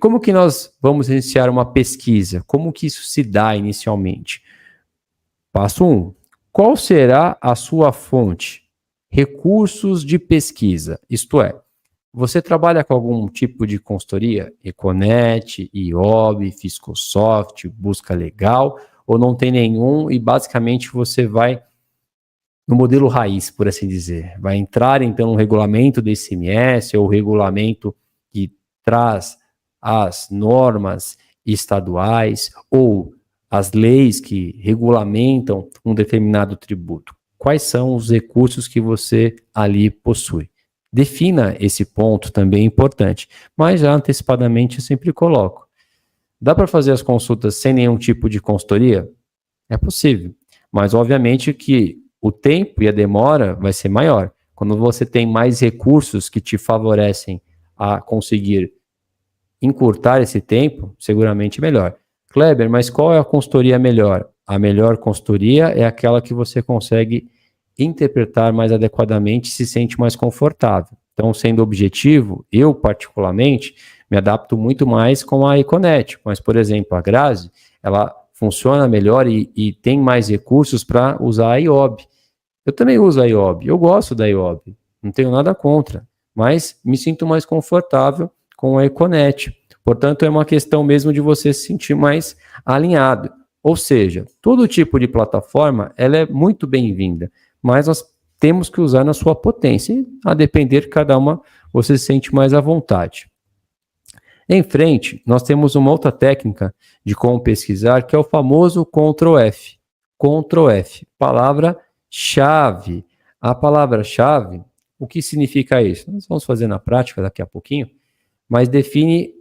Como que nós vamos iniciar uma pesquisa? Como que isso se dá inicialmente? Passo 1. Qual será a sua fonte? Recursos de pesquisa, isto é, você trabalha com algum tipo de consultoria? Econet, IOB, Fiscosoft, Busca Legal, ou não tem nenhum e basicamente você vai no modelo raiz, por assim dizer. Vai entrar então no regulamento do ICMS ou regulamento que traz as normas estaduais ou as leis que regulamentam um determinado tributo. Quais são os recursos que você ali possui? Defina esse ponto também importante, mas já antecipadamente eu sempre coloco. Dá para fazer as consultas sem nenhum tipo de consultoria? É possível, mas obviamente que o tempo e a demora vai ser maior. Quando você tem mais recursos que te favorecem a conseguir encurtar esse tempo, seguramente melhor. Kleber, mas qual é a consultoria melhor? A melhor consultoria é aquela que você consegue interpretar mais adequadamente e se sente mais confortável. Então, sendo objetivo, eu particularmente me adapto muito mais com a Econet, mas, por exemplo, a Grazi, ela funciona melhor e tem mais recursos para usar a IOB. Eu também uso a IOB, eu gosto da IOB, não tenho nada contra, mas me sinto mais confortável com a Econet. Portanto, é uma questão mesmo de você se sentir mais alinhado. Ou seja, todo tipo de plataforma ela é muito bem-vinda, mas nós temos que usar na sua potência. E, a depender de cada uma, você se sente mais à vontade. Em frente, nós temos uma outra técnica de como pesquisar, que é o famoso Ctrl+F. Ctrl+F, palavra-chave. A palavra-chave, o que significa isso? Nós vamos fazer na prática daqui a pouquinho, mas define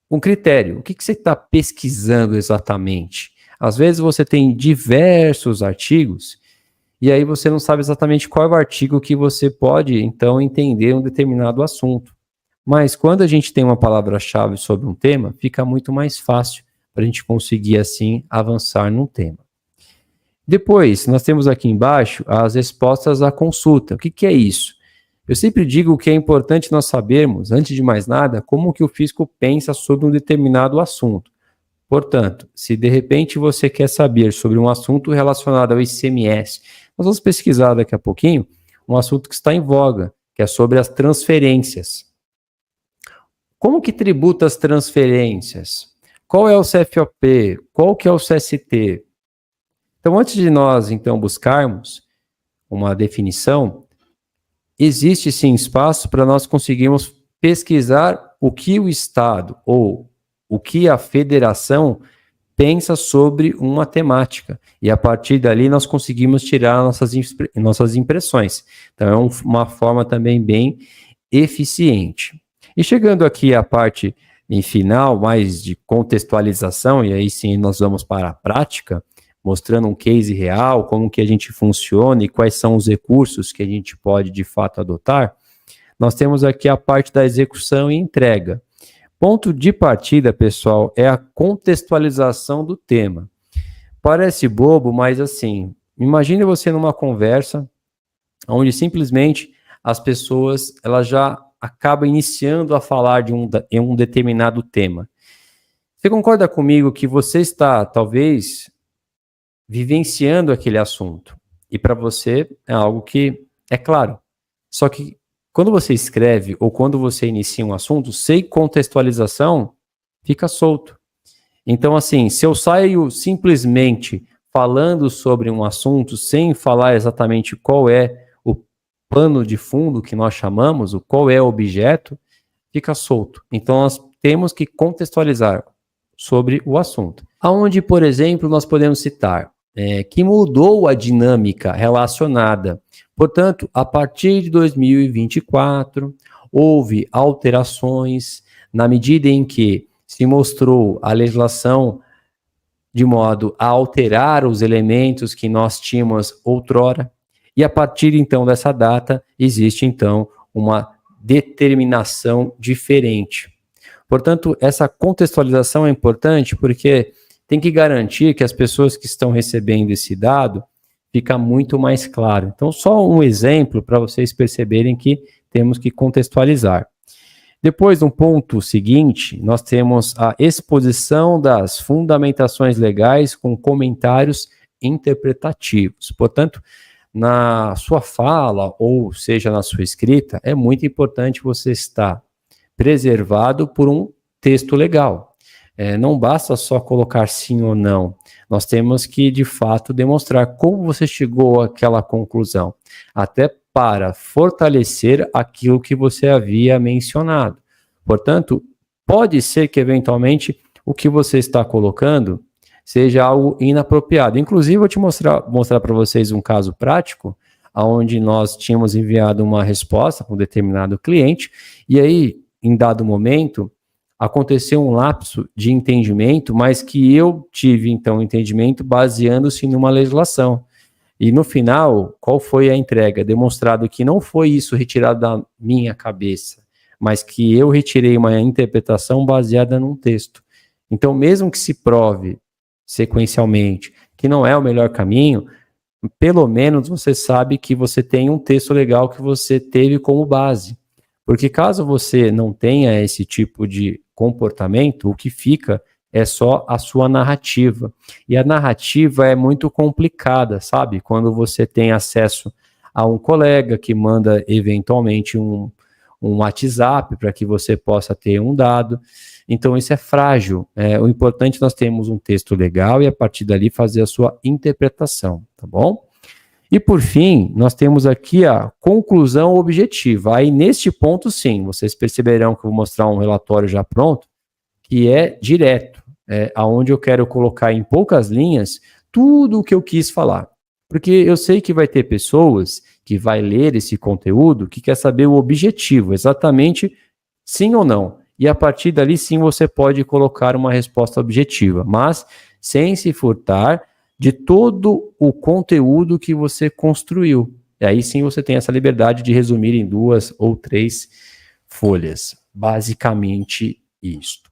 um critério. O que você está pesquisando exatamente? Às vezes você tem diversos artigos e aí você não sabe exatamente qual é o artigo que você pode, então, entender um determinado assunto. Mas quando a gente tem uma palavra-chave sobre um tema, fica muito mais fácil para a gente conseguir, assim, avançar num tema. Depois, nós temos aqui embaixo as respostas à consulta. O que é isso? Eu sempre digo que é importante nós sabermos, antes de mais nada, como que o fisco pensa sobre um determinado assunto. Portanto, se de repente você quer saber sobre um assunto relacionado ao ICMS, nós vamos pesquisar daqui a pouquinho um assunto que está em voga, que é sobre as transferências. Como que tributa as transferências? Qual é o CFOP? Qual que é o CST? Então, antes de nós, então, buscarmos uma definição, existe sim espaço para nós conseguirmos pesquisar o que o Estado ou o que a federação pensa sobre uma temática. E a partir dali nós conseguimos tirar nossas impressões. Então é uma forma também bem eficiente. E chegando aqui à parte em final, mais de contextualização, e aí sim nós vamos para a prática, mostrando um case real, como que a gente funciona e quais são os recursos que a gente pode de fato adotar, nós temos aqui a parte da execução e entrega. Ponto de partida, pessoal, é a contextualização do tema. Parece bobo, mas assim, imagine você numa conversa onde simplesmente as pessoas elas já acabam iniciando a falar em um determinado tema. Você concorda comigo que você está, talvez, vivenciando aquele assunto? E para você é algo que é claro. Só que quando você escreve ou quando você inicia um assunto, sem contextualização, fica solto. Então, assim, se eu saio simplesmente falando sobre um assunto sem falar exatamente qual é o pano de fundo que nós chamamos, qual é o objeto, fica solto. Então, nós temos que contextualizar sobre o assunto. Aonde, por exemplo, nós podemos citar que mudou a dinâmica relacionada. Portanto, a partir de 2024, houve alterações na medida em que se mostrou a legislação de modo a alterar os elementos que nós tínhamos outrora, e a partir então dessa data, existe então uma determinação diferente. Portanto, essa contextualização é importante porque tem que garantir que as pessoas que estão recebendo esse dado fica muito mais claro. Então, só um exemplo para vocês perceberem que temos que contextualizar. Depois, no ponto seguinte, nós temos a exposição das fundamentações legais com comentários interpretativos. Portanto, na sua fala, ou seja, na sua escrita, é muito importante você estar preservado por um texto legal. Não basta só colocar sim ou não. Nós temos que, de fato, demonstrar como você chegou àquela conclusão, até para fortalecer aquilo que você havia mencionado. Portanto, pode ser que, eventualmente, o que você está colocando seja algo inapropriado. Inclusive, eu vou te mostrar para vocês um caso prático, onde nós tínhamos enviado uma resposta para um determinado cliente, e aí, em dado momento, aconteceu um lapso de entendimento, mas que eu tive, então, entendimento baseando-se numa legislação. E no final, qual foi a entrega? Demonstrado que não foi isso retirado da minha cabeça, mas que eu retirei uma interpretação baseada num texto. Então, mesmo que se prove sequencialmente que não é o melhor caminho, pelo menos você sabe que você tem um texto legal que você teve como base. Porque caso você não tenha esse tipo de comportamento, o que fica é só a sua narrativa. E a narrativa é muito complicada, sabe? Quando você tem acesso a um colega que manda eventualmente um WhatsApp para que você possa ter um dado. Então isso é frágil. O importante é nós termos um texto legal e a partir dali fazer a sua interpretação, tá bom? E por fim, nós temos aqui a conclusão objetiva. Aí neste ponto, sim, vocês perceberão que eu vou mostrar um relatório já pronto, que é direto, aonde eu quero colocar em poucas linhas tudo o que eu quis falar. Porque eu sei que vai ter pessoas que vai ler esse conteúdo que quer saber o objetivo, exatamente sim ou não. E a partir dali, sim, você pode colocar uma resposta objetiva, mas sem se furtar de todo o conteúdo que você construiu. E aí sim você tem essa liberdade de resumir em 2 ou 3 folhas. Basicamente isto.